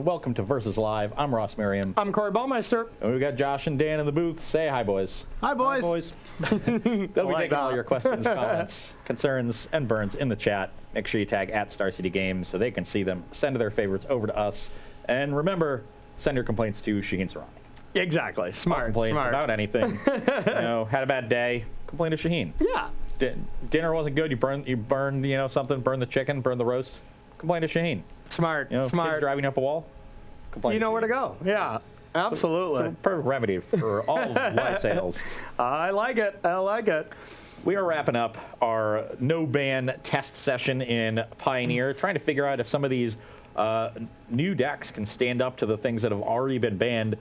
welcome to Versus Live. I'm Ross Merriam. I'm Corey Baumeister. And we've got Josh and Dan in the booth. Say hi, boys. Hi, boys. Hi, boys. They'll be taking all your questions, comments, concerns, and burns in the chat. Make sure you tag at Star City Games so they can see them. Send their favorites over to us. And remember, send your complaints to Shaheen Sarani. Exactly. Smart. Complaints Smart. about anything. Had a bad day. Complain to Shaheen. Yeah. Dinner wasn't good. You burned something. Burned the chicken. Burned the roast. Complain to Shaheen. Smart. Smart. Kids driving up a wall. Complain. You know where to go. Yeah. Absolutely. So perfect remedy for all live sales. I like it. I like it. We are wrapping up our no-ban test session in Pioneer, trying to figure out if some of these new decks can stand up to the things that have already been banned.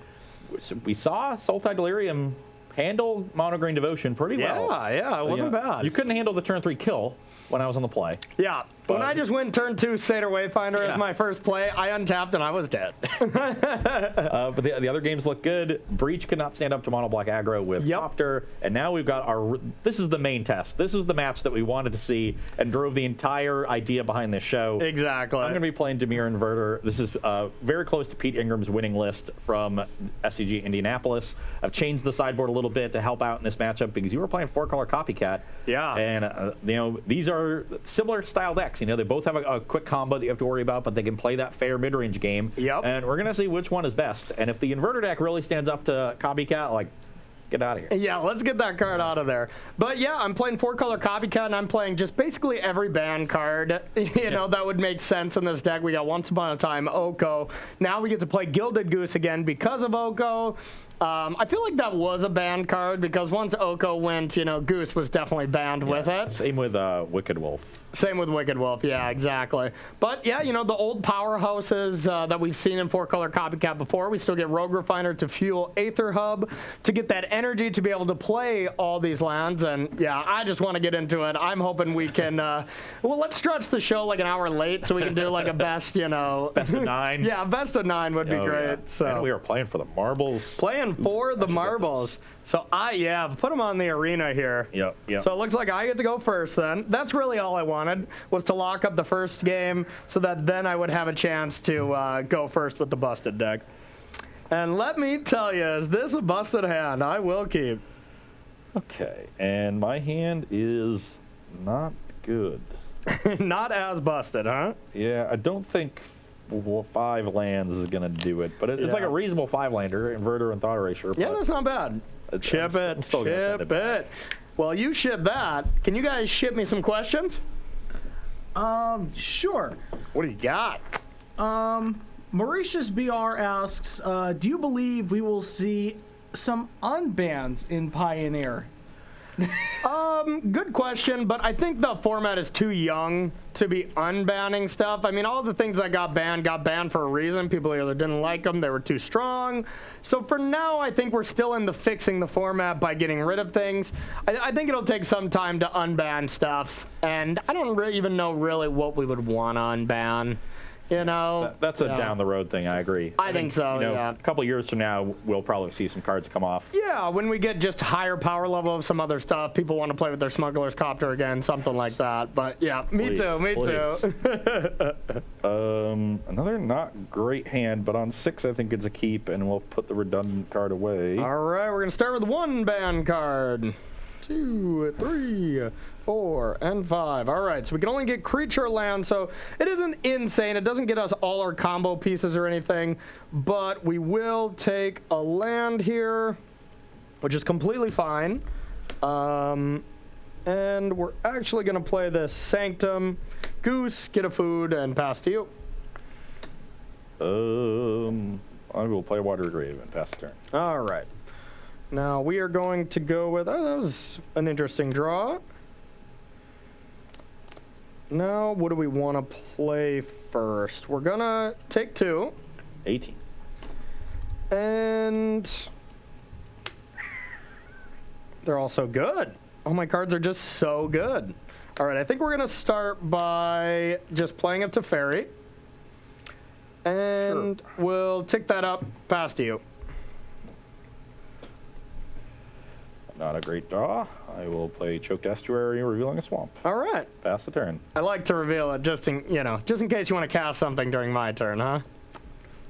We saw Sultai Delirium handle Mono Green Devotion pretty well. Yeah, it wasn't bad. You couldn't handle the turn 3 kill when I was on the play. Yeah. When I just went turn 2 Seder Wayfinder as my first play, I untapped and I was dead. But the other games look good. Breach could not stand up to Mono Black aggro with Copter, and now we've got this is the main test. This is the match that we wanted to see and drove the entire idea behind this show. Exactly. I'm going to be playing Dimir Inverter. This is very close to Pete Ingram's winning list from SCG Indianapolis. I've changed the sideboard a little bit to help out in this matchup because you were playing 4-color Copycat. Yeah. And, these are similar style decks. They both have a quick combo that you have to worry about, but they can play that fair mid-range game. Yep. And we're going to see which one is best. And if the Inverter deck really stands up to Copycat, get out of here. Yeah, let's get that card out of there. But yeah, I'm playing 4-color Copycat, and I'm playing just basically every banned card, that would make sense in this deck. We got Once Upon a Time, Oko. Now we get to play Gilded Goose again because of Oko. I feel like that was a banned card because once Oko went, Goose was definitely banned with it. Same with Wicked Wolf. Same with Wicked Wolf, yeah, exactly. But yeah, the old powerhouses that we've seen in 4-color Copycat before, we still get Rogue Refiner to fuel Aether Hub to get that energy to be able to play all these lands. And yeah, I just want to get into it. I'm hoping we can, let's stretch the show like an hour late so we can do like a best, Best of 9. Yeah, best of 9 would be great. Yeah. So and we were playing for the marbles. Playing for the marbles. So put them on the arena here. Yep. So it looks like I get to go first then. That's really all I wanted, was to lock up the first game so that then I would have a chance to go first with the busted deck. And let me tell you, is this a busted hand? I will keep. Okay, and my hand is not good. Not as busted, huh? Yeah, I don't think 5 lands is going to do it, but it's like a reasonable 5-lander, Inverter and Thought Erasure. Yeah, that's not bad. Ship it. Well, you ship that. Can you guys ship me some questions? Sure. What do you got? Mauritius BR asks, do you believe we will see some unbans in Pioneer? Good question, but I think the format is too young to be unbanning stuff. I mean, all the things that got banned for a reason. People either didn't like them, they were too strong. So for now, I think we're still in the fixing the format by getting rid of things. I think it'll take some time to unban stuff, and I don't even know really what we would want to unban. That's a down the road thing. I agree. I think so. A couple years from now, we'll probably see some cards come off. Yeah, when we get just higher power level of some other stuff, people want to play with their Smuggler's Copter again, something like that. But yeah, me too. Another not great hand, but on 6, I think it's a keep, and we'll put the redundant card away. All right, we're gonna start with 1 ban card. 2, 3, 4, and 5. All right, so we can only get creature land, so it isn't insane. It doesn't get us all our combo pieces or anything, but we will take a land here, which is completely fine. And we're actually going to play this Sanctum. Goose, get a food, and pass to you. I will play Water Grave and pass the turn. All right. Now we are going to go with, that was an interesting draw. Now, what do we want to play first? We're going to take 2. 18. And they're all so good. All my cards are just so good. All right, I think we're going to start by just playing up to Fairy. And we'll tick that up past you. Not a great draw. I will play Choked Estuary, revealing a swamp. All right. Pass the turn. I like to reveal it just in case you want to cast something during my turn, huh?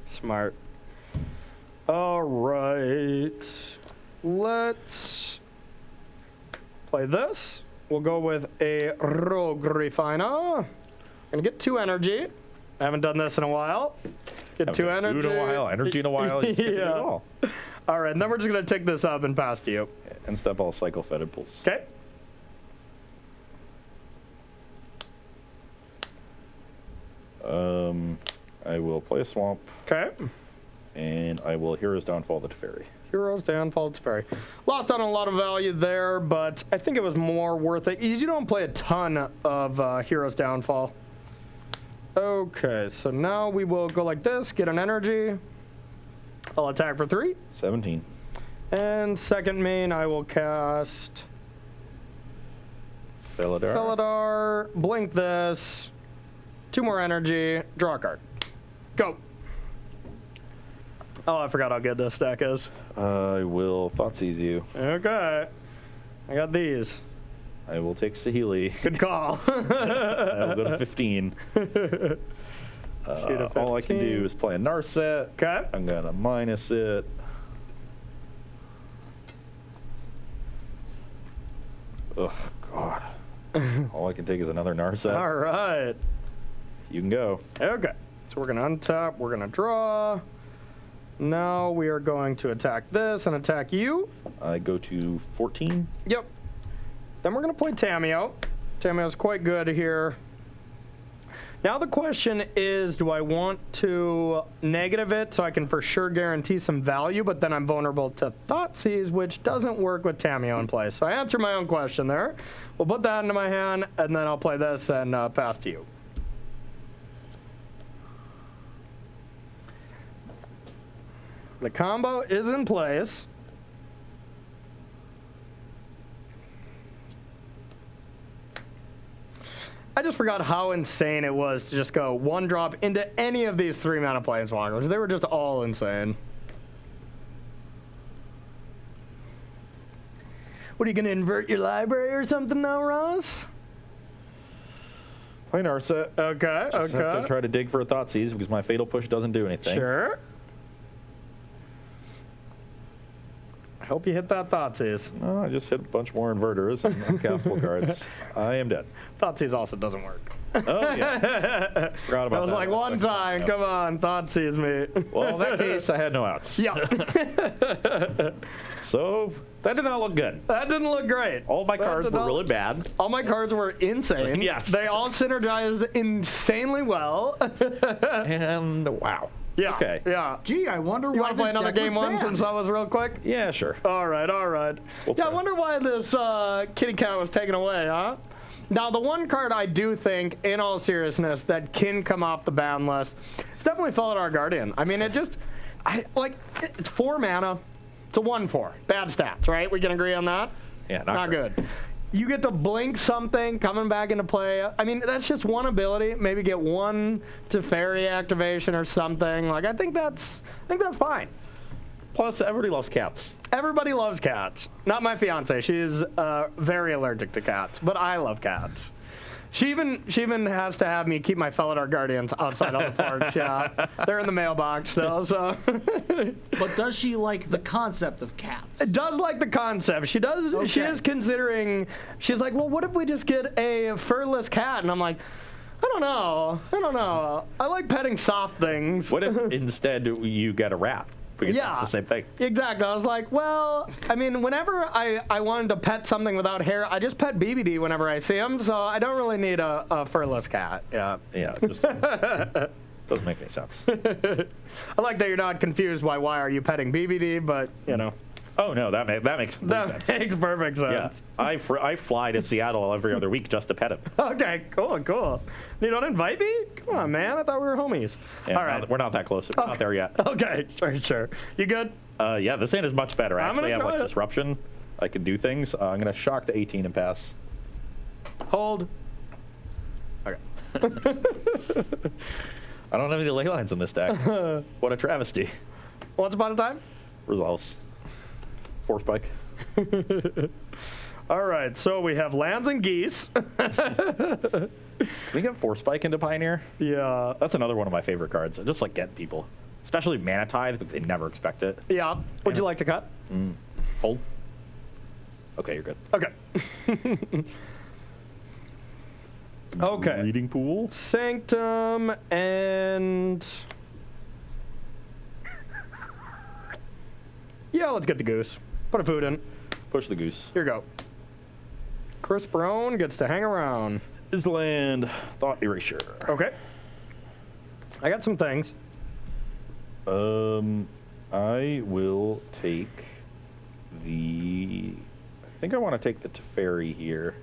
Smart. All right. Let's play this. We'll go with a Rogue Refiner. Gonna get 2 energy. I haven't done this in a while. Get 2 energy. Food in a while, energy in a while. You just get to do it all. All right, and then we're just gonna take this up and pass to you. And step all cycle fed impulse. Okay. I will play a swamp. Okay. And I will Hero's Downfall the Teferi. Heroes Downfall to Teferi. Lost on a lot of value there, but I think it was more worth it. You don't play a ton of Heroes Downfall. Okay, so now we will go like this, get an energy. I'll attack for 3. 17. And second main, I will cast Felidar, blink this, 2 more energy, draw a card. Go. Oh, I forgot how good this deck is. I will Thoughtseize you. Okay. I got these. I will take Saheeli. Good call. I'll go to 15. All I can do is play a Narset. Okay. I'm going to minus it. Oh, God. All I can take is another Narset. All right. You can go. Okay. So we're going to untap. We're going to draw. Now we are going to attack this and attack you. I go to 14. Yep. Then we're going to play Tameo. Tameo's quite good here. Now the question is, do I want to negative it so I can for sure guarantee some value, but then I'm vulnerable to Thoughtseize, which doesn't work with Tameo in play. So I answered my own question there. We'll put that into my hand, and then I'll play this and pass to you. The combo is in place. I just forgot how insane it was to just go 1 drop into any of these 3-mana planeswalkers. They were just all insane. What, are you going to invert your library or something now, Ross? Play Narset. Okay, Just have to try to dig for a Thoughtseize because my Fatal Push doesn't do anything. Sure. I hope you hit that Thoughtseize. No, I just hit a bunch more inverters and uncastable cards. I am dead. Thoughtseize also doesn't work. Oh, yeah. Forgot about that. That was like one time. Come on, Thoughtseize me. Well, in that case, I had no outs. Yeah. So that did not look good. That didn't look great. All my cards were really bad. All my cards were insane. Yes. They all synergize insanely well. And wow. Yeah. Okay. Yeah. Gee, I wonder You why want to play this another deck game was one banned. since that was real quick? Yeah, sure. All right, all right. We'll Yeah, I try. wonder why this kitty cat was taken away, huh? Now, the one card I do think, in all seriousness, that can come off the ban list, it's definitely Felidar Guardian. I mean, it's 4 mana. It's a 1/4. Bad stats, right? We can agree on that? Yeah, Not good. You get to blink something coming back into play. I mean, that's just one ability. Maybe get 1 Teferi activation or something. Like, I think that's fine. Plus, everybody loves cats. Everybody loves cats. Not my fiance. She's very allergic to cats, but I love cats. She even has to have me keep my Felidar Guardians outside on the porch. Yeah, they're in the mailbox still. So, But does she like the concept of cats? it does like the concept. She does. She Okay. is considering. She's like, well, what if we just get a furless cat? And I'm like, I don't know. I like petting soft things. What if instead you get a rat? Because Yeah. it's the same thing. Exactly. I was like, well, I mean, whenever I wanted to pet something without hair, I just pet BBD whenever I see him, so I don't really need a furless cat. Yeah. Yeah, it just doesn't make any sense. I like that you're not confused by why are you petting BBD, but, you know. Oh, no, that makes complete That sense. makes perfect sense. Yeah, I fly to Seattle every other week just to pet him. Okay, cool. You don't invite me? Come on, man. I thought we were homies. Yeah, All right. we're not that close. We're not there yet. Okay, sure. You good? Yeah, this hand is much better. I'm Actually, I gonna have try like it. disruption. I can do things. I'm gonna shock to 18 and pass. Hold. Okay. I don't have any ley lines in this deck. What a travesty. Once upon a time? Resolves. Force spike. All right, so we have lands and geese. Can we get force spike into Pioneer? Yeah. That's another one of my favorite cards. I just like getting people. especially Mana Tithe, because they never expect it. Yeah. Would you like to cut? Hold. Okay, you're good. Okay. Okay. Reading pool. Sanctum and... Yeah, let's get the goose. Put a food in. Push the goose. Here you go. Chris Brown gets to hang around. Island. Thought Erasure. Okay. I got some things. I will take the... I think I want to take the Teferi here.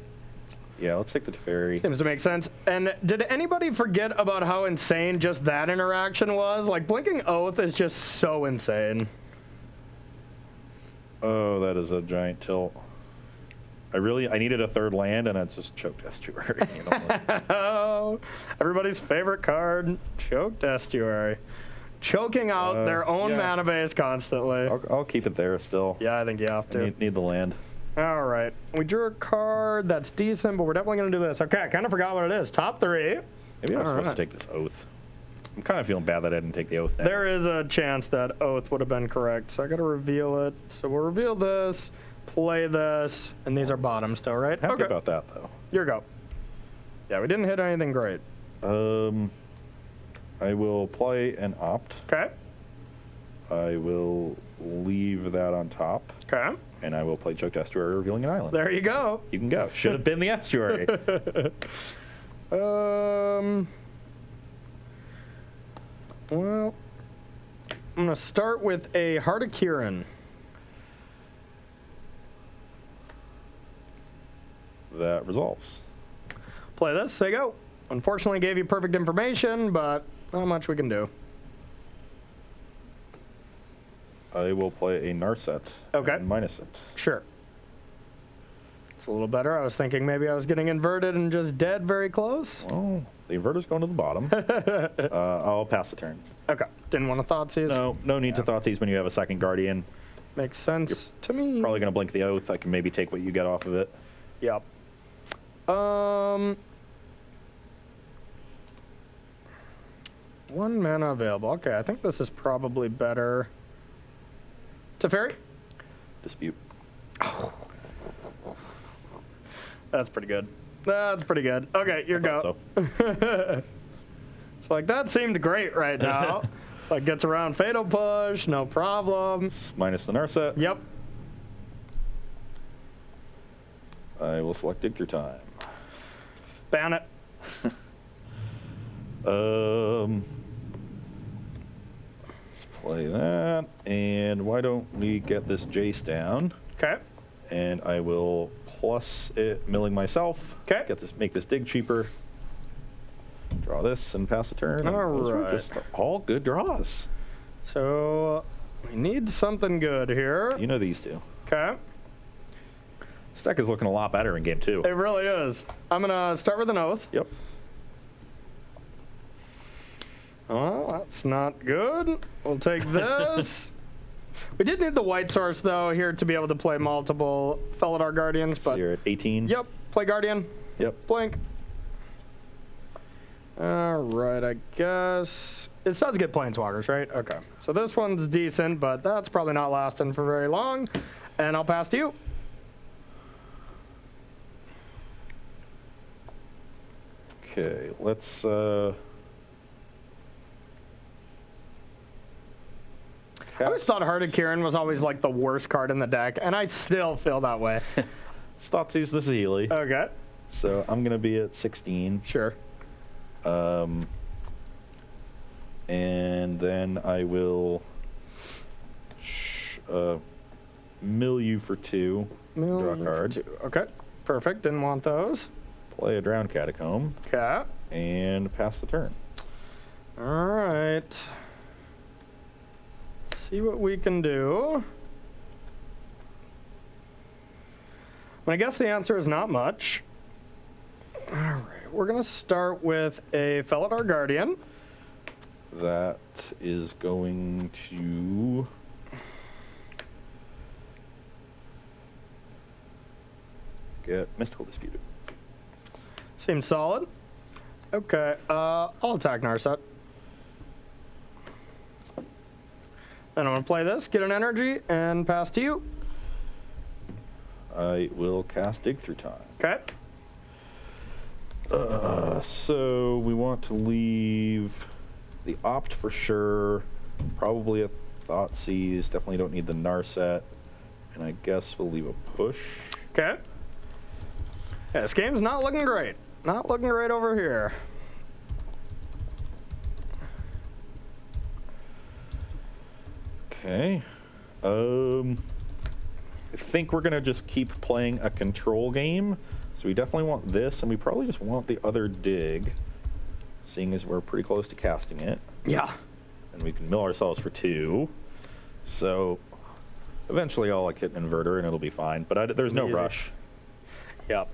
Yeah, let's take the Teferi. Seems to make sense. And did anybody forget about how insane just that interaction was? Like, Blinking Oath is just so insane. Oh, that is a giant tilt. I needed a third land, and it's just Choked Estuary. You know? Oh, everybody's favorite card, Choked Estuary. Choking out their own mana base constantly. I'll keep it there still. Yeah, I think you have to. Need the land. All right. We drew a card that's decent, but we're definitely going to do this. Okay, I kind of forgot what it is. Top 3. Maybe I was supposed to take this Oath. I'm kind of feeling bad that I didn't take the Oath now. There is a chance that Oath would have been correct, so I got to reveal it. So we'll reveal this, play this, and these are bottom still, right? Happy about that, though. Your go. Yeah, we didn't hit anything great. I will play an Opt. Okay. I will leave that on top. Okay. And I will play Choked Estuary, revealing an island. There you go. You can go. Should have been the Estuary. Well, I'm going to start with a Heart of Kirin. That resolves. Play this, say go. Unfortunately, gave you perfect information, but not much we can do. I will play a Narset. Okay. And minus it. Sure. It's a little better. I was thinking maybe I was getting inverted and just dead very close. Well, the inverter's going to the bottom. I'll pass the turn. Okay. Didn't want to Thoughtseize. No need to Thoughtseize when you have a second Guardian. Makes sense to me. Probably going to blink the Oath. I can maybe take what you get off of it. Yep. One mana available. Okay, I think this is probably better. Teferi? Dispute. That's pretty good. That's pretty good. Okay, your go. So. It's like, that seemed great right now. It's like, gets around Fatal Push, no problem. Minus the Narset. Yep. I will select Dig Through Time. Ban it. Let's play that. And why don't we get this Jace down? Okay. And I will plus it, milling myself. Okay. Make this dig cheaper. Draw this and pass the turn. All Those were right. just all good draws. So, we need something good here. You know these two. Okay. This deck is looking a lot better in game 2. It really is. I'm going to start with an Oath. Yep. Well, that's not good. We'll take this. We did need the white source, though, here to be able to play multiple Felidar Guardians, So but... you're at 18. Yep, play Guardian. Yep. Blink. All right, I guess... It does get Planeswalkers, right? Okay. So this one's decent, but that's probably not lasting for very long. And I'll pass to you. Okay, let's... I always thought Heart of Kirin was always like the worst card in the deck, and I still feel that way. Thoughtseize this Healy. Okay. So I'm going to be at 16. Sure. And then I will mill you for 2. Draw a card. Okay. Perfect. Didn't want those. Play a Drowned Catacomb. Okay. And pass the turn. All right. See what we can do. I guess the answer is not much. All right. We're going to start with a Felidar Guardian. That is going to... get Mystical Disputed. Seems solid. Okay. I'll attack Narset. And I'm going to play this, get an energy, and pass to you. I will cast Dig Through Time. Okay. So we want to leave the Opt for sure. Probably a Thoughtseize. Definitely don't need the Narset. And I guess we'll leave a push. Okay. Yeah, this game's not looking great. Not looking great over here. Okay. I think we're gonna just keep playing a control game. So we definitely want this, and we probably just want the other dig, seeing as we're pretty close to casting it. Yeah. And we can mill ourselves for 2. So eventually I'll like hit an inverter and it'll be fine. But there's no Easy. rush. Yep.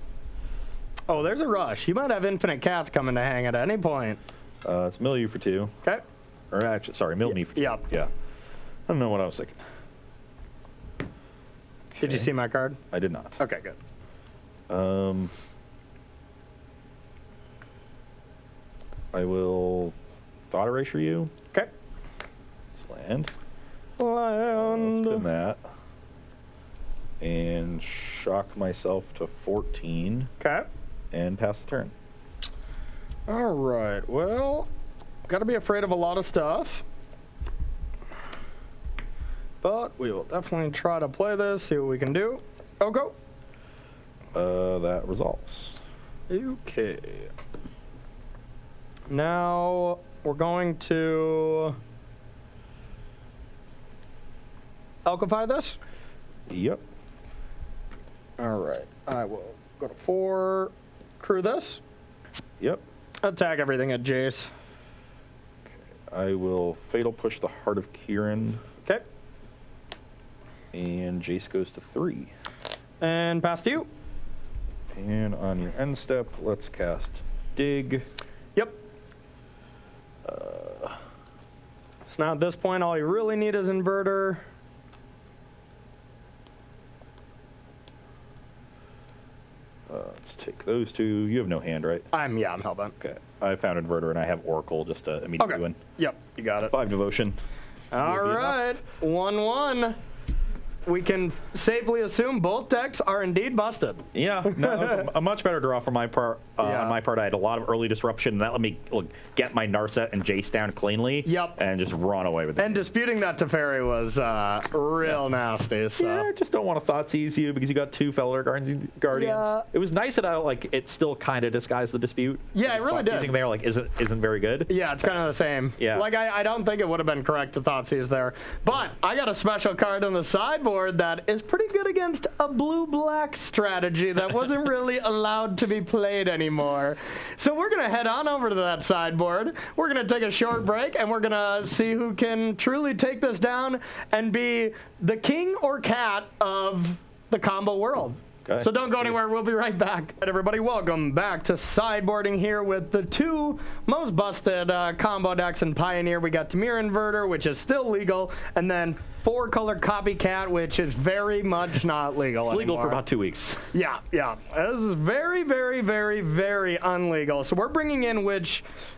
Oh, there's a rush. You might have infinite cats coming to hang at any point. It's mill you for 2. Okay. Or actually, sorry, mill me for 2. Yep. Yeah. I don't know what I was thinking. Did you Okay. see my card? I did not. Okay, good. I will thought erasure you. Okay. Let's land. Land. Spin that. And shock myself to 14 Okay. and pass the turn. All right. Well, got to be afraid of a lot of stuff. But we will definitely try to play this, see what we can do. Oh, go. That resolves. Okay. Now we're going to alchify this. Yep. All right. I will go to 4, crew this, Yep. attack everything at Jace. I will fatal push the Heart of Kieran, Okay. and Jace goes to 3. And pass to you. And on your end step, let's cast Dig. Yep. So now at this point, all you really need is inverter. Let's take those 2. You have no hand, right? I'm hellbent. Okay. I found Inverter, and I have Oracle just to immediately Okay. win. Yep, you got it. 5 Devotion. All Will be right, 1-1. We can safely assume both decks are indeed busted. Yeah, no, it was a much better draw for my part. Yeah. On my part, I had a lot of early disruption, and that let me get my Narset and Jace down cleanly. Yep. And just run away with it. And disputing that Teferi was real nasty. So. Yeah, I just don't want to Thoughtseize you because you got 2 Felder Guardians. Yeah. It was nice that it still kind of disguised the dispute. Yeah, it really did. Thoughtseize there isn't very good. Yeah, it's kind of the same. Yeah. Like, I don't think it would have been correct to Thoughtseize there. But I got a special card on the sideboard that is pretty good against a blue-black strategy that wasn't really allowed to be played anymore. So we're going to head on over to that sideboard. We're going to take a short break, and we're going to see who can truly take this down and be the king or cat of the combo world. Okay. So don't go anywhere. We'll be right back. All right, everybody, welcome back to sideboarding here with the 2 most busted combo decks in Pioneer. We got Dimir Inverter, which is still legal, and then 4-color Copycat, which is very much not legal It's legal for anymore. about 2 weeks. Yeah. This is very, very, very, very unlegal. So we're bringing in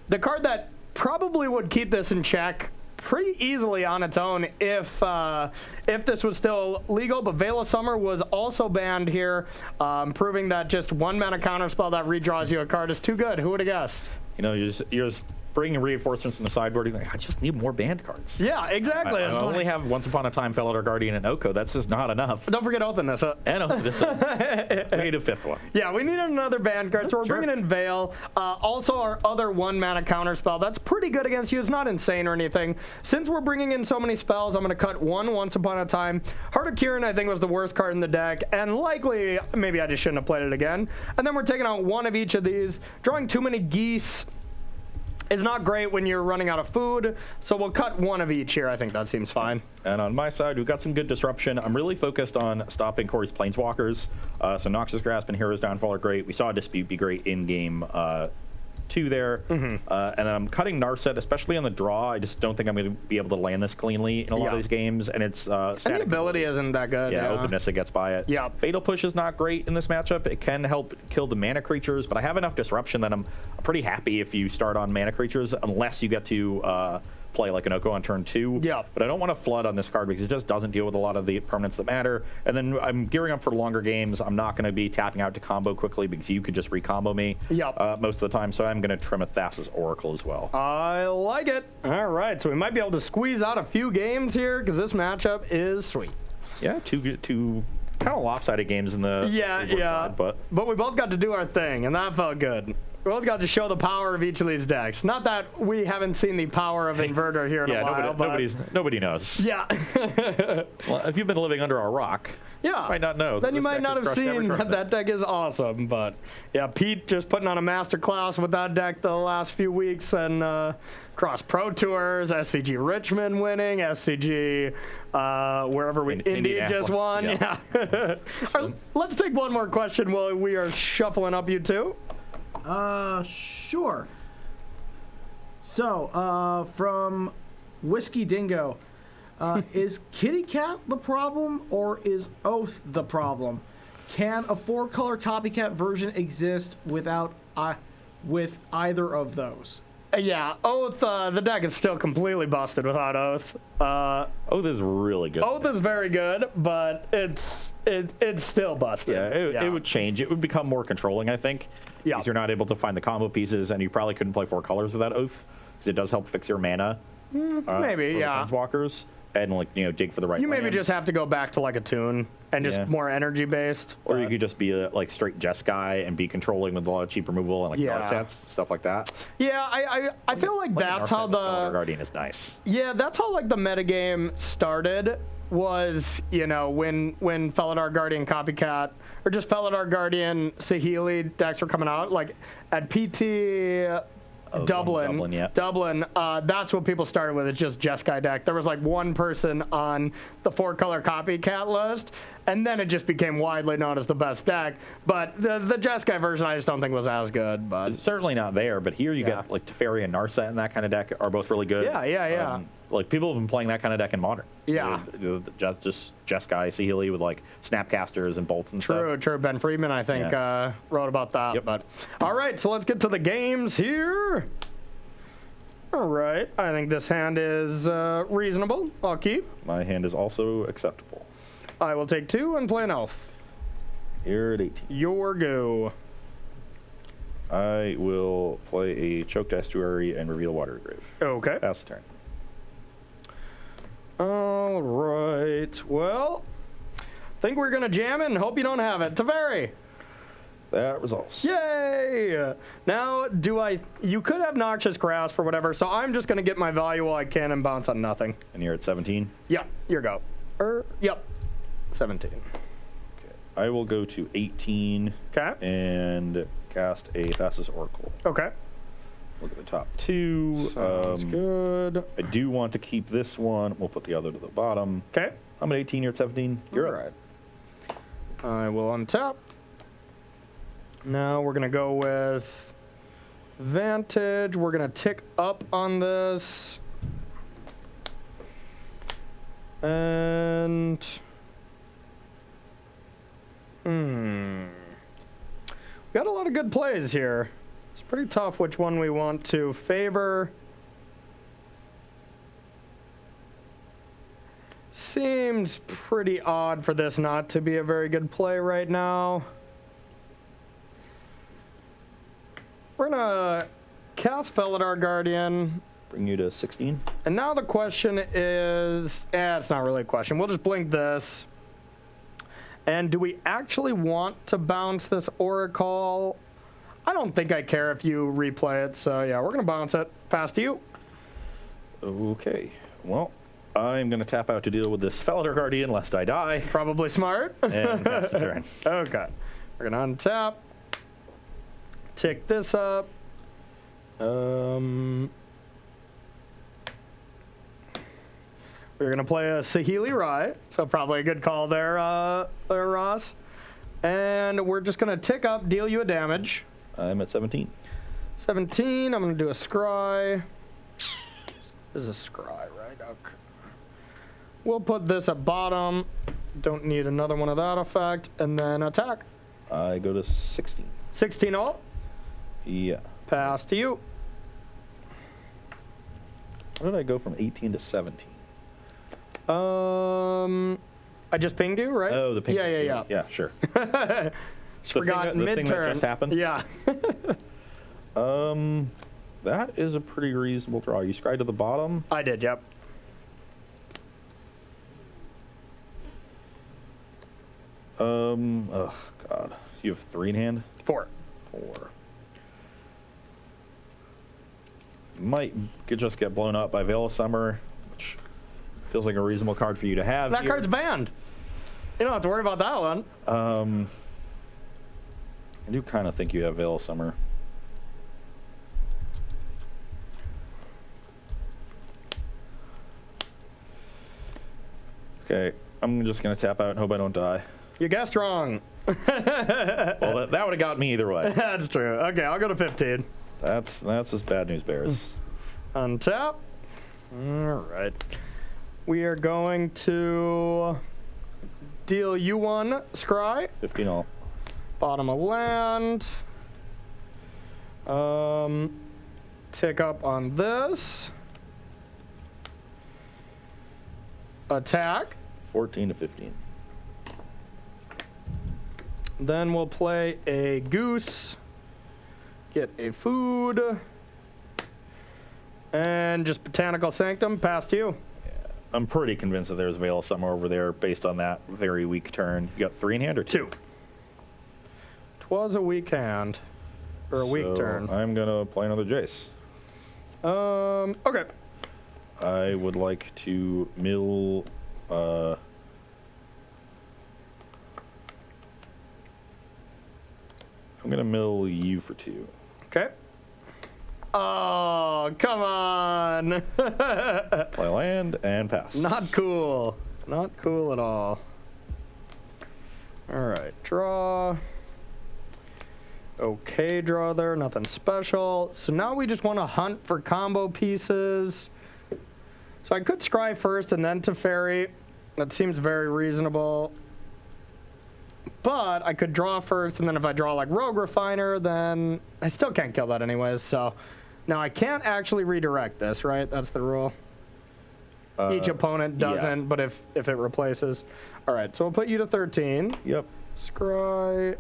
the card that probably would keep this in check pretty easily on its own if this was still legal, but Veil of Summer was also banned here, proving that just 1 mana counterspell that redraws you a card is too good. Who would have guessed? You know, you're just bringing reinforcements from the sideboard. You're like, I just need more banned cards. Yeah, exactly. I It's only like- have Once Upon a Time, Felidar Guardian, and Oko. That's just not enough. Don't forget Oath-Nissa. And this we need a 5th one. Yeah, we needed another banned card, so we're Sure. bringing in Veil. Also, our other 1 mana counterspell. That's pretty good against you. It's not insane or anything. Since we're bringing in so many spells, I'm going to cut 1 Once Upon a Time. Heart of Kieran, I think, was the worst card in the deck, and likely, maybe I just shouldn't have played it again. And then we're taking out 1 of each of these. Drawing too many geese is not great when you're running out of food, so we'll cut 1 of each here. I think that seems fine. And on my side, we've got some good disruption. I'm really focused on stopping Corey's Planeswalkers. So Noxious Grasp and Hero's Downfall are great. We saw Dispute be great in game 2 there. And then I'm cutting Narset, especially on the draw. I just don't think I'm going to be able to land this cleanly in a lot of these games. And it's And the static ability isn't that good. Yeah, Openness, it gets by it. Yeah. Fatal Push is not great in this matchup. It can help kill the mana creatures, but I have enough disruption that I'm pretty happy if you start on mana creatures, unless you get to play like an Oko on turn 2. Yeah. But I don't want to flood on this card because it just doesn't deal with a lot of the permanents that matter. And then I'm gearing up for longer games. I'm not going to be tapping out to combo quickly because you could just recombo me most of the time. So I'm going to trim a Thassa's Oracle as well. I like it. All right, so we might be able to squeeze out a few games here because this matchup is sweet. Yeah, two kind of lopsided games in the side, but we both got to do our thing, and that felt good. We both got to show the power of each of these decks. Not that we haven't seen the power of Inverter here in a while. Nobody knows. Yeah. Well, if you've been living under a rock, you might not know. Then you might not have seen that deck is awesome. But yeah, Pete just putting on a masterclass with that deck the last few weeks, and cross Pro Tours, SCG Richmond winning, SCG wherever Indy just won. Yeah. All right, let's take one more question while we are shuffling up you two. Sure. So, from Whiskey Dingo, is Kitty Cat the problem or is Oath the problem? Can a 4-color copycat version exist without with either of those? Yeah, Oath, the deck is still completely busted without Oath. Oath is really good. Oath is very good, but it's still busted. Yeah, it would change. It would become more controlling, I think. Yeah. Because you're not able to find the combo pieces, and you probably couldn't play 4 colors without Oath, because it does help fix your mana. Maybe, yeah. Planeswalkers, and dig for the right You maybe lands. just have to go back to like a tune and just more energy based. Or you could just be a straight Jeskai and be controlling with a lot of cheap removal and Narsats, stuff like that. Yeah, I feel like that's how the Guardian is nice. Yeah, that's how like the metagame started. Was when Felidar Guardian Copycat or just Felidar Guardian Saheeli decks were coming out, like at PT Dublin, that's what people started with. It's just Jeskai deck. There was like one person on the 4-color copycat list, and then it just became widely known as the best deck. But the Jeskai version, I just don't think was as good. But it's certainly not there. But here you get like Teferi and Narset and that kind of deck are both really good. Yeah. Like people have been playing that kind of deck in Modern. Yeah. Just Jeskai, Saheeli with like Snapcasters and bolts and stuff. True. Ben Friedman, I think, wrote about that. Yep. But all right, so let's get to the games here. All right, I think this hand is reasonable. I'll keep. My hand is also acceptable. I will take 2 and play an elf. Here at 18. Your go. I will play a Choked Estuary and Reveal Water Grave. Okay. Pass the turn. All right. Well, I think we're gonna jam it and hope you don't have it. Teferi. That resolves. Yay! Now, you could have Noxious Grasp or whatever, so I'm just gonna get my value while I can and bounce on nothing. And you're at 17? Yeah, your go. Yep. 17. Okay. I will go to 18. Okay. And cast a Thassa's Oracle. Okay. Look at the top 2. Sounds good. I do want to keep this one. We'll put the other to the bottom. Okay. I'm at 18, you're at 17. You're up. I will untap. Now we're going to go with Vantage. We're going to tick up on this. And we got a lot of good plays here. It's pretty tough which one we want to favor. Seems pretty odd for this not to be a very good play right now. We're gonna cast Felidar Guardian. Bring you to 16. And now the question is, it's not really a question. We'll just blink this. And do we actually want to bounce this Oracle? I don't think I care if you replay it. So yeah, we're gonna bounce it. Pass to you. Okay. Well, I'm gonna tap out to deal with this Felidar Guardian lest I die. Probably smart. And pass the turn. Okay. We're gonna untap. Tick this up. We're gonna play a Saheeli Rai, so probably a good call there, Ross. And we're just gonna tick up, deal you a damage. I'm at 17. 17. I'm gonna do a scry. This is a scry, right? Okay. We'll put this at bottom. Don't need another one of that effect, and then attack. I go to 16. 16 all. Yeah. Pass to you. What did I go from 18 to 17? I just pinged you, right? Oh, the pink. Yeah. Yeah, sure. Just forgot the thing that midterm. just happened? Yeah. That is a pretty reasonable draw. You scry to the bottom. I did, yep. Oh, God. You have 3 in hand? 4. 4. Might just get blown up by Veil of Summer, which feels like a reasonable card for you to have. That here. card's banned. You don't have to worry about that one. I do kind of think you have Veil of Summer. Okay, I'm just going to tap out and hope I don't die. You guessed wrong. Well, that would have got me either way. That's true. Okay, I'll go to 15. That's just bad news bears. Untap. All right. We are going to deal you 1 scry. 15 all. Bottom of land. Tick up on this. Attack. 14 to 15. Then we'll play a goose. Get a food. And just Botanical Sanctum, past you. I'm pretty convinced that there's Veil of Summer over there based on that very weak turn. You got 3 in hand or 2? 2. 'Twas a weak hand. Or a weak turn. I'm going to play another Jace. Okay. I would like to mill. I'm going to mill you for 2. Okay. Oh, come on. Play land and pass. Not cool. Not cool at all. All right, draw. Okay, draw there, nothing special. So now we just want to hunt for combo pieces. So I could scry first and then Teferi. That seems very reasonable. But I could draw first, and then if I draw like Rogue Refiner, then I still can't kill that anyways. So now I can't actually redirect this, right? That's the rule. Each opponent doesn't, yeah. but if it replaces. All right, so we'll put you to 13. Yep. Scry.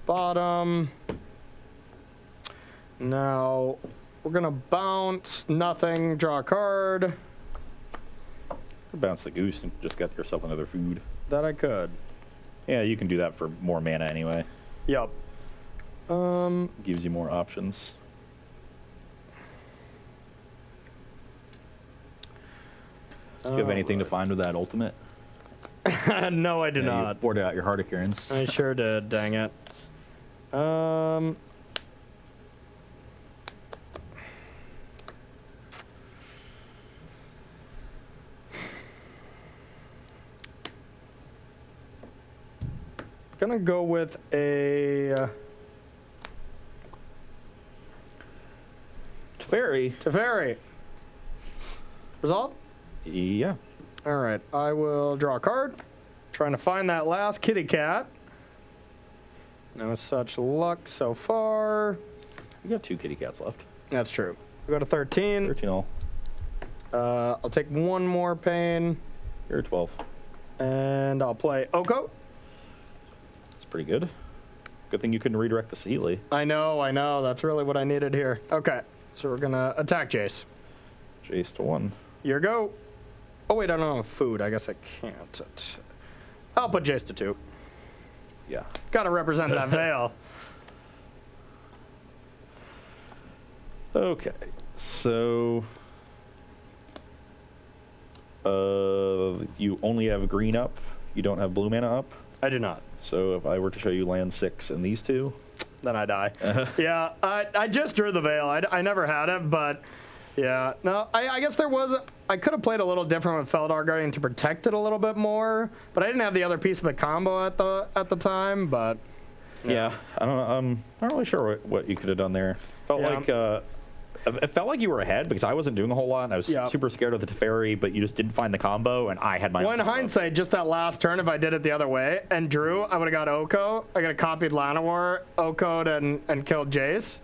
Bottom. Now we're gonna bounce nothing, draw a card. Bounce the goose and just get yourself another food. That I could. Yeah, you can do that for more mana anyway. Yep. Gives you more options. Do you have anything to find with that ultimate? No, I do You not. boarded out your Heart of Cairns. I sure did, dang it. Gonna go with a Teferi. Teferi. Result? Yeah. All right, I will draw a card. Trying to find that last kitty cat. No such luck so far. You got 2 kitty cats left. That's true. We go to 13. 13 all. I'll take 1 more pain, You're 12. and I'll play Oko. That's pretty good. Good thing you couldn't redirect the Sealy. I know. That's really what I needed here. Okay, so we're gonna attack Jace. Jace to 1. Your go. Oh wait, I don't have food. I guess I can't. I'll put Jace to 2. Yeah. Gotta represent that veil. Okay. So. You only have green up. You don't have blue mana up. I do not. So if I were to show you land 6 and these 2. Then I die. Yeah, I just drew the veil. I never had it, but yeah. No, I guess there was. I could have played a little different with Feldar Guardian to protect it a little bit more, but I didn't have the other piece of the combo at the time. But Yeah. I don't know. I'm not really sure what you could have done there. Felt Yeah. like. It felt like you were ahead because I wasn't doing a whole lot. And I was Yeah. super scared of the Teferi, but you just didn't find the combo, and I had my. well, own in combo. hindsight, just that last turn, if I did it the other way and drew, I would have got Oko. I could have copied Llanowar, Oko'd, and killed Jace.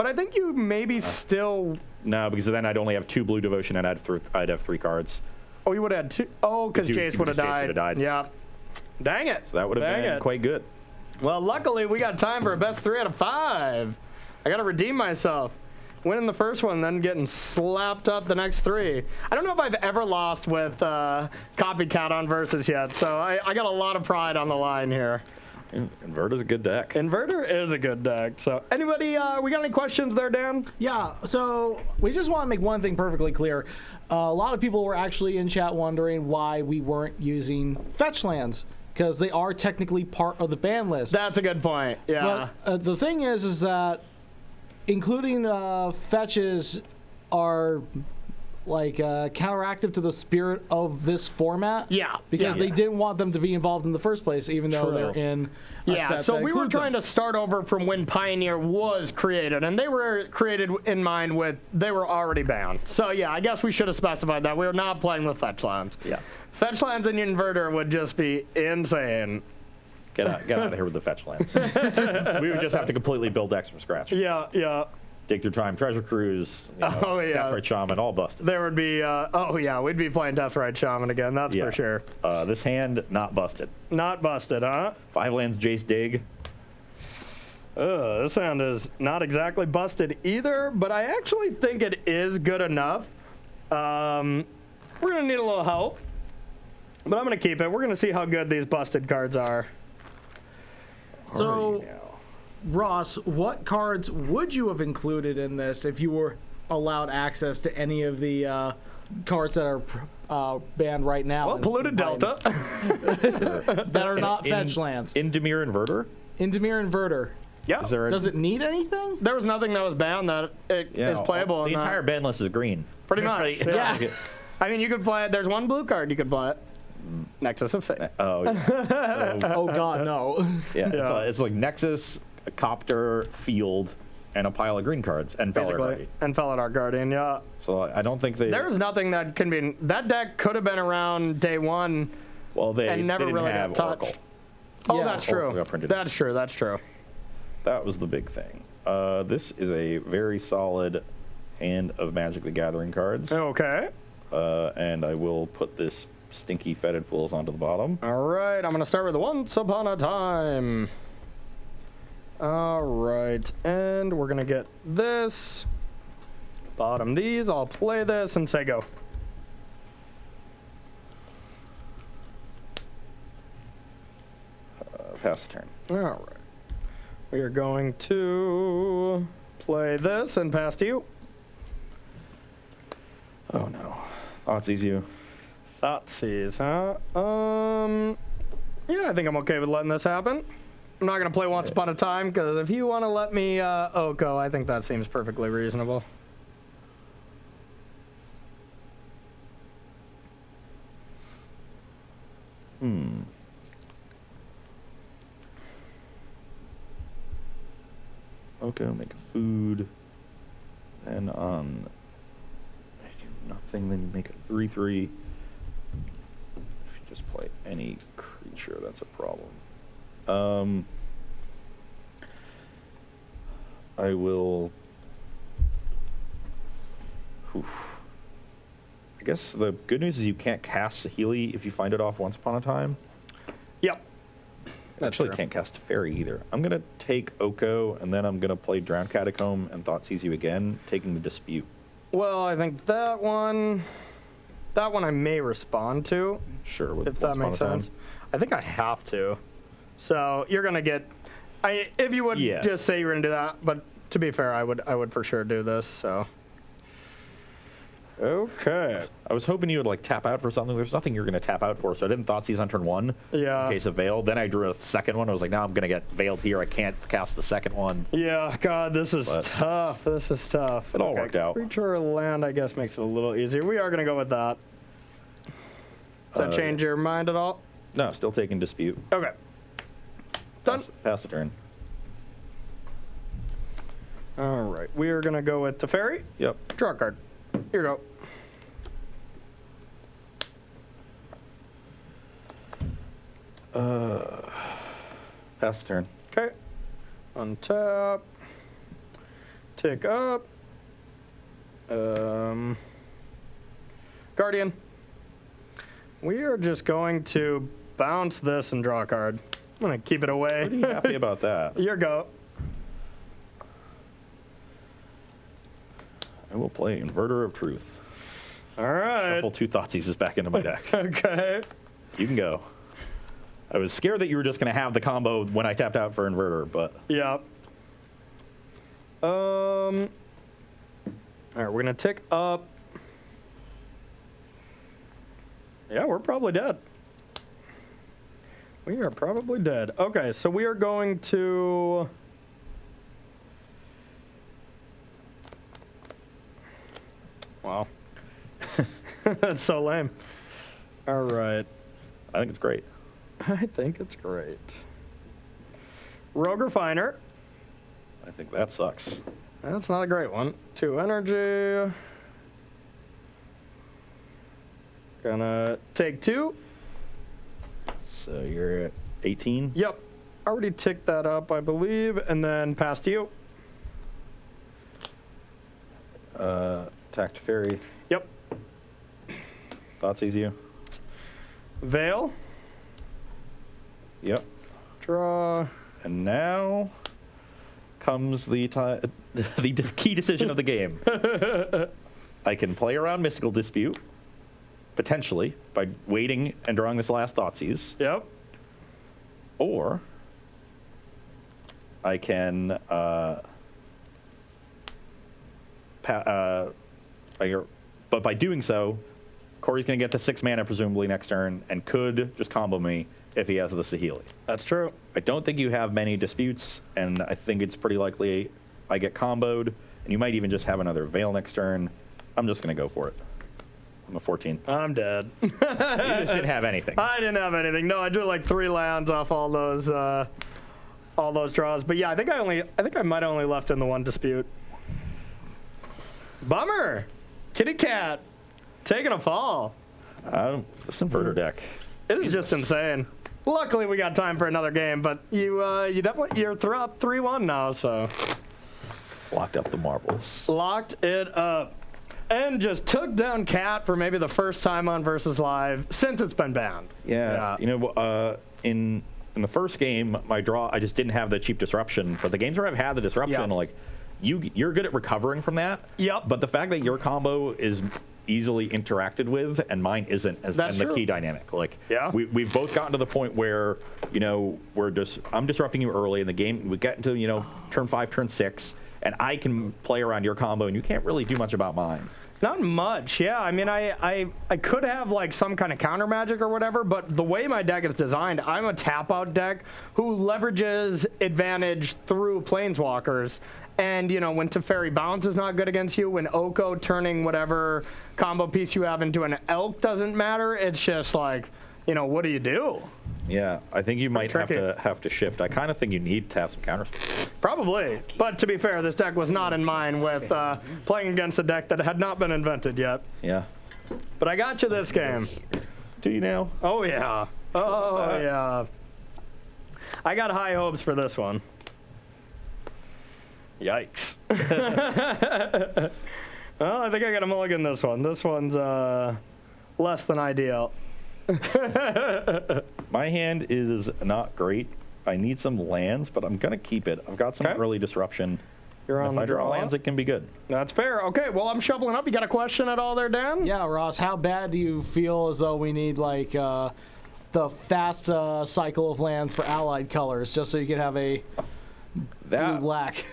But I think you maybe still. No, because then I'd only have 2 blue devotion and I'd have 3 cards. Oh, you would have had 2. Oh, because Jace would have died. Yeah. Dang it. So that would have been quite good. Well, luckily we got time for a best 3 out of 5. I got to redeem myself. Winning the first one, then getting slapped up the next 3. I don't know if I've ever lost with Copycat on Versus yet, so I got a lot of pride on the line here. Inverter's a good deck. Inverter is a good deck. So, anybody, we got any questions there, Dan? Yeah, so we just want to make one thing perfectly clear. A lot of people were actually in chat wondering why we weren't using fetch lands, because they are technically part of the ban list. That's a good point, yeah. But the thing is that including fetches are like counteractive to the spirit of this format. Yeah. Because they didn't want them to be involved in the first place, even though they're in a set so that we were includes trying them. to start over from when Pioneer was created, and they were created in mind with they were already banned. So yeah, I guess we should have specified that. We were not playing with fetch lands. Yeah. Fetch lands in Inverter would just be insane. Get out of here with the fetch lands. We would just have to completely build decks from scratch. Yeah. Dig Through Time, Treasure Cruise, Deathrite Shaman, all busted. There would be, we'd be playing Deathrite Shaman again, that's for sure. This hand, not busted. Not busted, huh? 5 lands, Jace Dig. This hand is not exactly busted either, but I actually think it is good enough. We're going to need a little help, but I'm going to keep it. We're going to see how good these busted cards are. So, Ross, what cards would you have included in this if you were allowed access to any of the cards that are banned right now? Well, Polluted Delta. that are not fetch lands. In Dimir Inverter? In Dimir Inverter. Yeah. Does it need anything? There was nothing that was banned that is playable. The entire ban list is green. Pretty much. Yeah. I mean, you could play it. There's one blue card you could play it. Nexus of Fate. Oh, yeah. Oh, God, no. Yeah. It's like Nexus, a Copter, Field, and a pile of green cards, and Feller Guardian. And Felidar Guardian, yeah. So I don't think they... There's nothing that can be... That deck could have been around day one and never didn't really have got touched. Oracle. Oh, Yeah. that's Oracle true. got printed. That's true. That was the big thing. This is a very solid hand of Magic the Gathering cards. Okay. And I will put this stinky fetid pools onto the bottom. All right, I'm going to start with Once Upon a Time. All right, and we're going to get this. Bottom these. I'll play this and say go. Pass the turn. All right. We are going to play this and pass to you. Oh, no. Thoughtseize you. Thoughtseize, huh? Yeah, I think I'm okay with letting this happen. I'm not going to play Once Upon a Time, because if you want to let me Oko, I think that seems perfectly reasonable. Okay, I'll make a food. And on... I do nothing, then you make a 3/3. If you just play any creature, that's a problem. I will... Oof. I guess the good news is you can't cast Saheeli if you find it off Once Upon a Time. Yep. Actually, can't cast Fairy either. I'm going to take Oko, and then I'm going to play Drowned Catacomb and Thoughtseize you again, taking the Dispute. Well, I think that one I may respond to. Sure, with if that makes sense. I think I have to. So you're gonna get. If you would just say you're gonna do that, but to be fair, I would for sure do this. So. Okay. I was hoping you would like tap out for something. There's nothing you're going to tap out for, so I didn't Thoughtseize on turn 1. Yeah. In case of Veil. Then I drew a second one. I was like, now I'm going to get Veiled here. I can't cast the second one. Yeah. God, this is tough. This is tough. It all worked out. Creature or land, I guess, makes it a little easier. We are going to go with that. Does that change your mind at all? No, still taking Dispute. Okay. Done. Pass the turn. All right. We are going to go with Teferi. Yep. Draw a card. Here you go. Pass the turn. Okay. Untap. tick up. Guardian. We are just going to bounce this and draw a card. I'm going to keep it away. Pretty happy about that. Your go. I will play Inverter of Truth. All right. Shuffle 2 Thoughtseize back into my deck. Okay. You can go. I was scared that you were just going to have the combo when I tapped out for Inverter, but... Yeah. All right, we're going to tick up. Yeah, we're probably dead. We are probably dead. Okay, so we are going to... Wow. That's so lame. All right. I think it's great. I think it's great. Rogue Refiner. I think that sucks. That's not a great one. 2 energy. Gonna take 2. So you're at 18? Yep. Already ticked that up, I believe, and then pass to you. Attacked Fairy. Yep. Thoughtseize you. Veil. Yep. Draw. And now comes the key decision of the game. I can play around Mystical Dispute, potentially, by waiting and drawing this last Thoughtseize. Yep. Or I can but by doing so, Corey's going to get to 6 mana presumably next turn and could just combo me if he has the Saheeli. That's true. I don't think you have many disputes, and I think it's pretty likely I get comboed, and you might even just have another Veil next turn. I'm just going to go for it. I'm a 14. I'm dead. You just didn't have anything. I didn't have anything. No, I drew like 3 lands off all those draws. But yeah, I think I might have only left in the 1 dispute. Bummer. Kitty Cat taking a fall. This Inverter deck. It is just insane. Luckily, we got time for another game, but you're up 3-1 now, so Locked up the marbles. locked it up. And just took down Cat for maybe the first time on Versus Live since it's been banned. Yeah. You know, in the first game, my draw, I just didn't have the cheap disruption. But the games where I've had the disruption, Yeah. like, you're good at recovering from that. Yep. But the fact that your combo is easily interacted with and mine isn't has That's been the true. key dynamic. Like, Yeah. we've both gotten to the point where, you know, I'm disrupting you early in the game. We get into, you know, turn 5, turn 6, and I can play around your combo, and you can't really do much about mine. Not much, yeah. I mean, I could have like some kind of counter magic or whatever, but the way my deck is designed, I'm a tap out deck who leverages advantage through planeswalkers. And, you know, when Teferi Bounce is not good against you, when Oko turning whatever combo piece you have into an elk doesn't matter, it's just like, you know, what do you do? Yeah, I think you might tricky. have to shift. I kind of think you need to have some counters. Probably. But to be fair, this deck was not in mind with playing against a deck that had not been invented yet. Yeah. But I got you this game. Do you now? Oh, yeah. Oh, yeah. I got high hopes for this one. Yikes. Well, I think I got a mulligan this one. This one's less than ideal. My hand is not great. I need some lands, but I'm going to keep it. I've got some Okay. early disruption. You're on If the I draw draw. lands, it can be good. That's fair. Okay, well, I'm shoveling up. You got a question at all there, Dan? Yeah, Ross, how bad do you feel as though we need, like, the fast cycle of lands for allied colors, just so you can have a blue-black?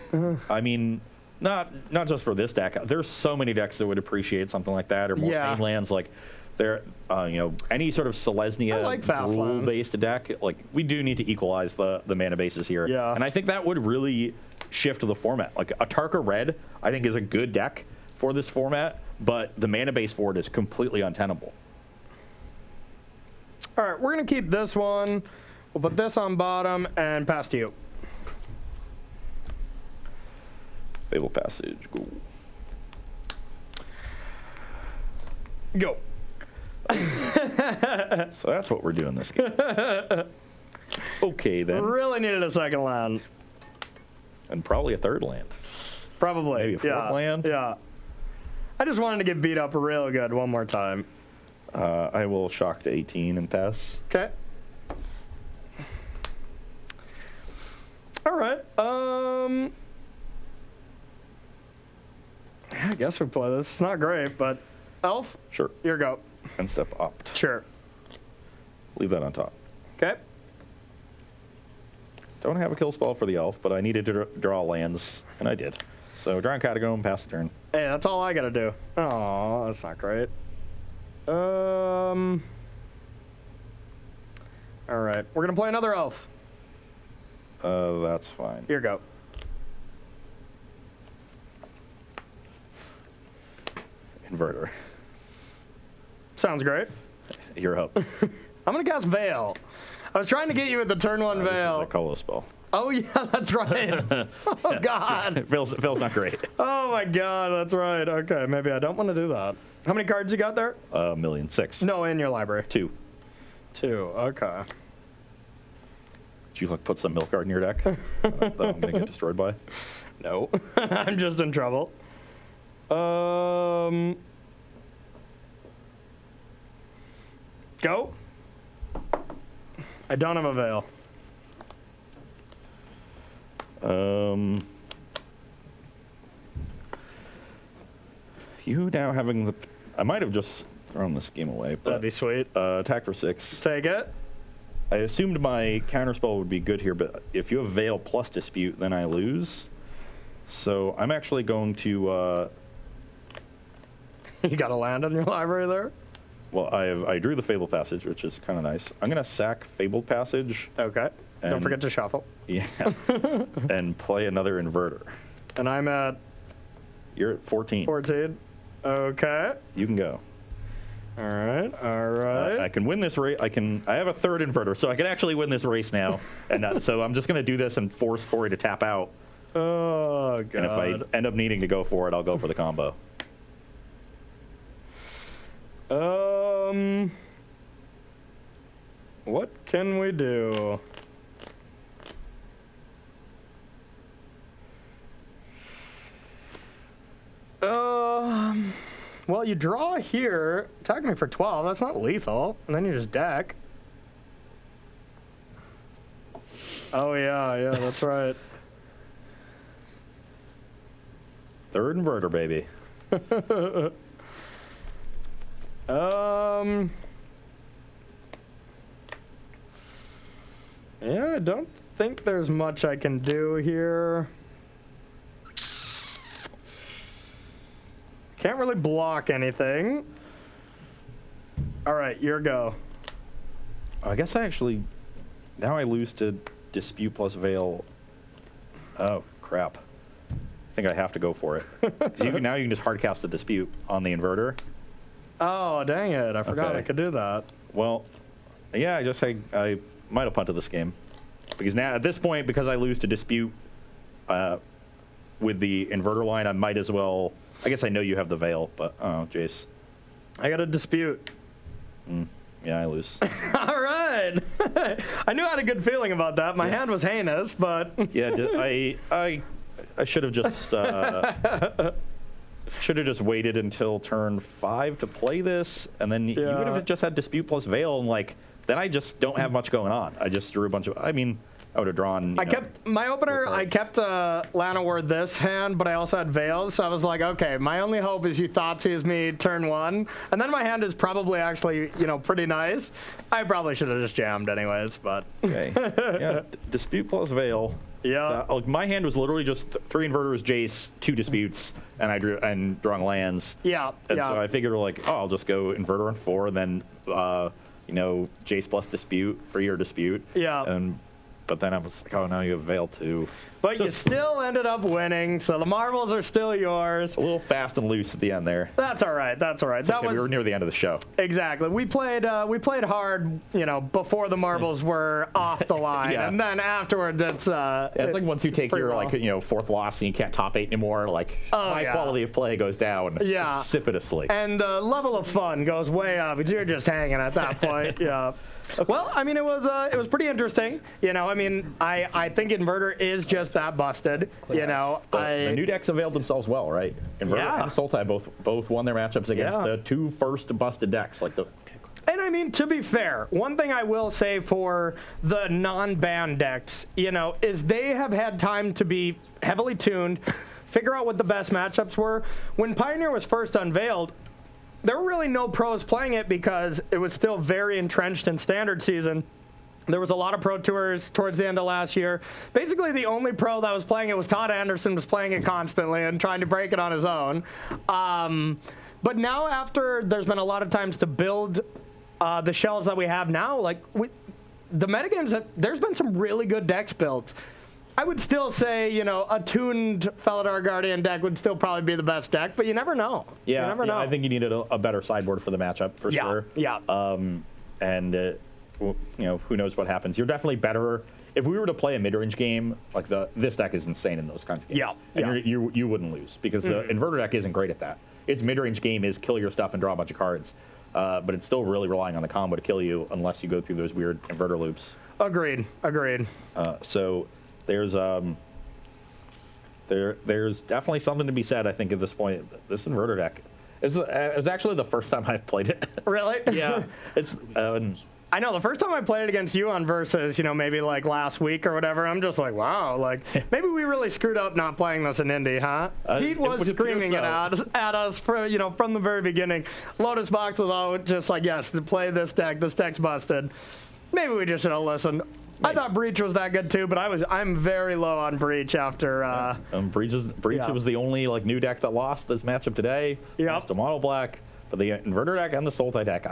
I mean, not just for this deck. There's so many decks that would appreciate something like that, or more Yeah. pain lands. Like, there, you know, any sort of I Selesnya like fast rule-based deck. Like, we do need to equalize the mana bases here. Yeah. And I think that would really shift the format. Like, a Tarka Red, I think, is a good deck for this format, but the mana base for it is completely untenable. All right, we're going to keep this one. We'll put this on bottom and pass to you. Fable Passage, go. Go. So that's what we're doing this game. Okay, then. Really needed a second land. And probably a third land. Probably. Maybe a fourth land? Yeah. I just wanted to get beat up real good one more time. I will shock to 18 and pass. Okay. All right. I guess we play this. It's not great, but Elf, Sure. your go. And step opt. Sure. Leave that on top. Okay. Don't have a kill spell for the elf, but I needed to draw lands, and I did. So draw a catacomb, pass the turn. Hey, that's all I gotta do. Oh, that's not great. All right, we're gonna play another elf. That's fine. Here go. Inverter. Sounds great. You're up. I'm gonna cast Veil. I was trying to get you with the turn one This is Veil. a color spell. Oh yeah, that's right. Oh god. Veil's not great. Oh my god, that's right. Okay, maybe I don't want to do that. How many cards you got there? 1,000,006. No, in your library. 2. 2. Okay. Did you like put some milk guard in your deck that I'm gonna get destroyed by? No. I'm just in trouble. Go. I don't have a Veil. You now having the... I might have just thrown this game away, but... That'd be sweet. Attack for 6. Take it. I assumed my counterspell would be good here, but if you have Veil plus Dispute, then I lose. So I'm actually going to... You got a land in your library there? well, I drew the Fabled Passage, which is kind of nice. I'm going to sack Fabled Passage. Okay. Don't And- forget to shuffle. Yeah. And play another Inverter. And I'm at You're at 14. 14. Okay. You can go. All right. All right. I can win this race. I have a third Inverter, so I can actually win this race now. And so I'm just going to do this and force Corey to tap out. Oh, God. And if I end up needing to go for it, I'll go for the combo. What can we do? Well, you draw here, attack me for 12. That's not lethal. And then you just deck. Oh, yeah, that's right. Third Inverter, baby. Yeah, I don't think there's much I can do here. Can't really block anything. All right, your go. I guess I actually... Now I lose to Dispute plus Veil. Oh, crap. I think I have to go for it. 'Cause now you can just hardcast the Dispute on the Inverter. Oh, dang it. I forgot Okay. I could do that. Well, yeah, I might have punted this game. Because now, at this point, because I lose to Dispute with the Inverter line, I might as well... I guess I know you have the Veil, but... Oh, Jace. I got a dispute. Yeah, I lose. All right. I knew I had a good feeling about that. My hand was heinous, but... Yeah, I should have just... should have just waited until turn 5 to play this, and then you would have just had Dispute plus Veil, and then I just don't have much going on. I just drew a bunch of... I mean, I would have drawn... I kept my opener. I kept Lana Ward this hand, but I also had Veils, so I was like, okay, my only hope is you Thoughtseize me turn 1, and then my hand is probably actually pretty nice. I probably should have just jammed anyways, but Okay. Yeah, Dispute plus Veil. yeah. So, my hand was literally just 3 Inverters, Jace, 2 Disputes, and drawing lands. Yeah, And yeah. so I figured I'll just go Inverter on 4, and then Jace plus Dispute for your Dispute. Yeah. But then I was like, oh, now you have Veil too. But you still ended up winning, so the marbles are still yours. A little fast and loose at the end there. That's all right. That's all right. That Okay, was we were near the end of the show. exactly. We played hard, before the marbles were off the line, Yeah. and then afterwards it's It's like once you take pretty your well. fourth loss and you can't top 8 anymore, my yeah. quality of play goes down Yeah. precipitously. And the level of fun goes way up because you're just hanging at that point. Yeah. Well, I mean, it was pretty interesting. mean, I think Inverter is just that busted. You know, The new decks availed themselves well, right? Inverter Yeah. and Sultai both won their matchups against the two first busted decks. Like And I mean, to be fair, one thing I will say for the non-ban decks, you know, is they have had time to be heavily tuned, figure out what the best matchups were. When Pioneer was first unveiled, there were really no pros playing it because it was still very entrenched in standard season. There was a lot of pro tours towards the end of last year. Basically, the only pro that was playing it was Todd Anderson, was playing it constantly and trying to break it on his own. But now, after there's been a lot of times to build the shells that we have now, like the metagames, there's been some really good decks built. I would still say, you know, a tuned Felidar Guardian deck would still probably be the best deck, but you never know. yeah, you never know. I think you needed a better sideboard for the matchup for sure. Yeah. And you know, who knows what happens. You're definitely better if we were to play a mid-range game. Like this deck is insane in those kinds of games. Yeah, and you wouldn't lose because the Inverter deck isn't great at that. Its mid-range game is kill your stuff and draw a bunch of cards, but it's still really relying on the combo to kill you unless you go through those weird Inverter loops. Agreed. So there's definitely something to be said. I think at this point, this Inverter deck is actually the first time I've played it. Really? Yeah, it's. I know the first time I played against you on Versus, you know, maybe like last week or whatever, I'm just like, wow, like maybe we really screwed up not playing this in Indy, huh? Pete was screaming it at us for, you know, from the very beginning. Lotus Box was all just like, yes, to play this deck. This deck's busted. Maybe we just should have listened. I thought Breach was that good too, but I'm very low on Breach after. Breach was the only like new deck that lost this matchup today. Yep. Lost to Mono Black, but the Inverter deck and the Sultai deck,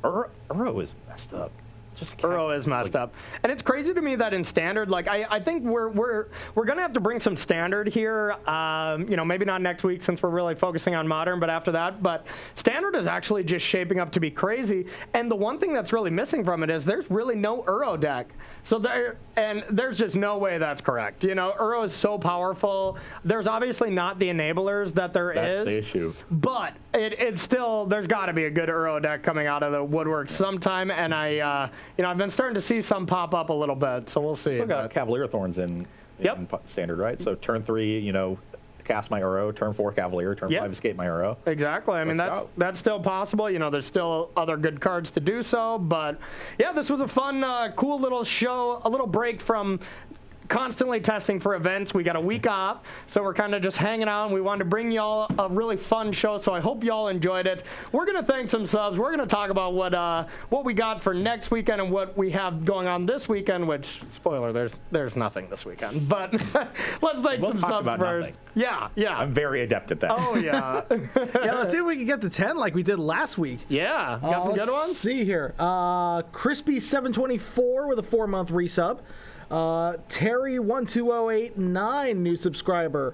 Uro is messed up. Uro is messed up, and it's crazy to me that in standard, like I think we're gonna have to bring some standard here. You know, maybe not next week since we're really focusing on modern, but after that. But standard is actually just shaping up to be crazy. And the one thing that's really missing from it is there's really no Uro deck. So there's just no way that's correct. You know, Uro is so powerful. There's obviously not the enablers that there is. That's the issue. But it's still, there's got to be a good Uro deck coming out of the woodwork sometime, and you know, I've been starting to see some pop up a little bit, so we'll see. Still got Cavalier Thorns in standard, right? So turn 3, you know, cast my Uro. Turn 4, Cavalier. Turn 5, escape my Uro. Exactly. I mean, that's still possible. You know, there's still other good cards to do so. But yeah, this was a fun, cool little show. A little break from constantly testing for events. We got a week off, so we're kind of just hanging out, and we wanted to bring y'all a really fun show, so I hope y'all enjoyed it. We're going to thank some subs. We're going to talk about what we got for next weekend and what we have going on this weekend, which, spoiler, there's nothing this weekend. But let's thank some subs first. Nothing. Yeah. I'm very adept at that. Oh, yeah. Yeah, let's see if we can get to 10 like we did last week. Yeah. Got some good Let's ones? see here. Crispy724 with a 4-month resub. Terry12089, new subscriber.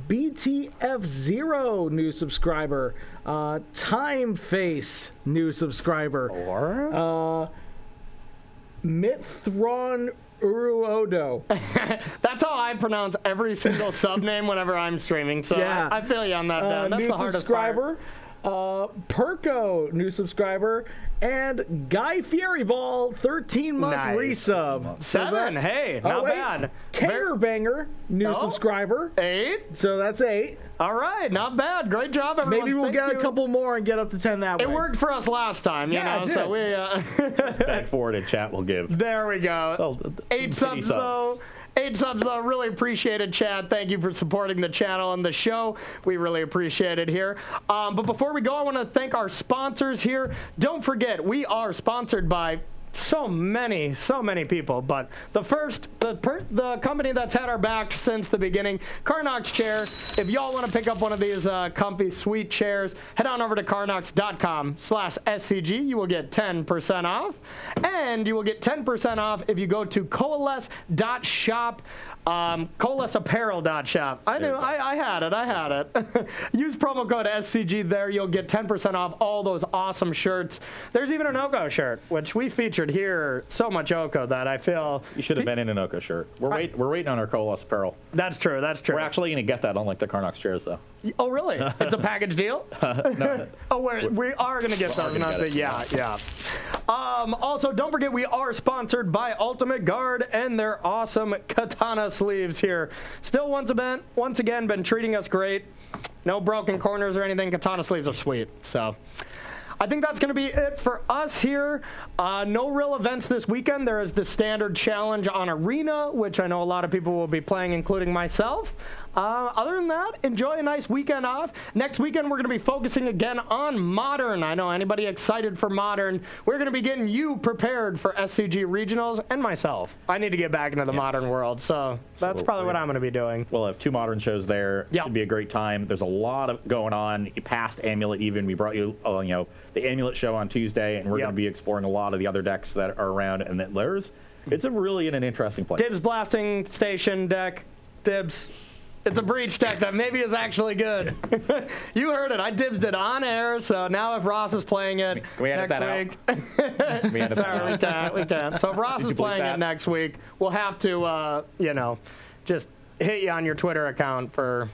BTF0, new subscriber. Timeface, new subscriber. Or? Mithron Uruodo. That's how I pronounce every single sub name whenever I'm streaming, so Yeah. I feel you on that, Dan. That's New the hardest subscriber. Perko, new subscriber, and Guy Furyball, 13-month Nice. resub. 7, hey, not bad. Kanger Banger, new subscriber. 8. So that's 8. All right, not bad. Great job, everyone. Maybe we'll Thank get you. a couple more and get up to 10 that way. It worked for us last time, you Yeah, know, it so we... Back forward in chat will give. There we go. Well, 8 subs, though. 8 subs, though. Really appreciate it, Chad. Thank you for supporting the channel and the show. We really appreciate it here. But before we go, I want to thank our sponsors here. Don't forget, we are sponsored by so many people, but the company that's had our back since the beginning, Carnox Chair. If y'all want to pick up one of these comfy, sweet chairs, head on over to carnox.com/SCG. You will get 10% off, and you will get 10% off if you go to coalesce.shop. Coalesceapparel.shop. I had it. Use promo code SCG there. You'll get 10% off all those awesome shirts. There's even an Oko shirt, which we featured here. So much Oko that I feel... You should have been in an Oko shirt. We're waiting on our Coalesce apparel. That's true. We're actually going to get that, unlike the Carnox chairs, though. Oh, really? It's a package deal? No. Oh, we are going to get those. Yeah. Also, don't forget we are sponsored by Ultimate Guard and their awesome katana sleeves here. Still, once again, been treating us great. No broken corners or anything. Katana sleeves are sweet. So I think that's going to be it for us here. No real events this weekend. There is the standard challenge on Arena, which I know a lot of people will be playing, including myself. Other than that, enjoy a nice weekend off. Next weekend, we're going to be focusing again on Modern. I know anybody excited for Modern. We're going to be getting you prepared for SCG Regionals and myself. I need to get back into the Modern world, so that's probably what I'm going to be doing. We'll have 2 Modern shows there. Yep. Should be a great time. There's a lot of going on past Amulet even. We brought you, the Amulet show on Tuesday, and we're going to be exploring a lot of the other decks that are around. And that it's a really an interesting place. Dibs Blasting Station deck. Dibs. It's a breach deck that maybe is actually good. You heard it. I dibsed it on air, so now if Ross is playing it Can we edit next that week... out? Can we edit that out? We can't. So if Ross is playing it next week, we'll have to, just hit you on your Twitter account for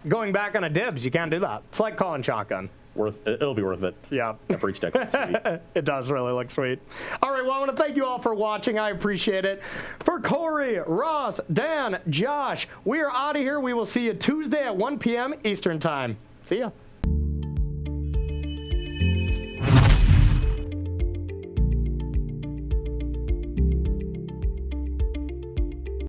going back on a dibs. You can't do that. It's like calling shotgun. It'll be worth it. Yeah. That breach deck is sweet. It does really look sweet. All right, well, I want to thank you all for watching. I appreciate it. For Corey, Ross, Dan, Josh, we are out of here. We will see you Tuesday at 1 p.m. Eastern Time. See ya.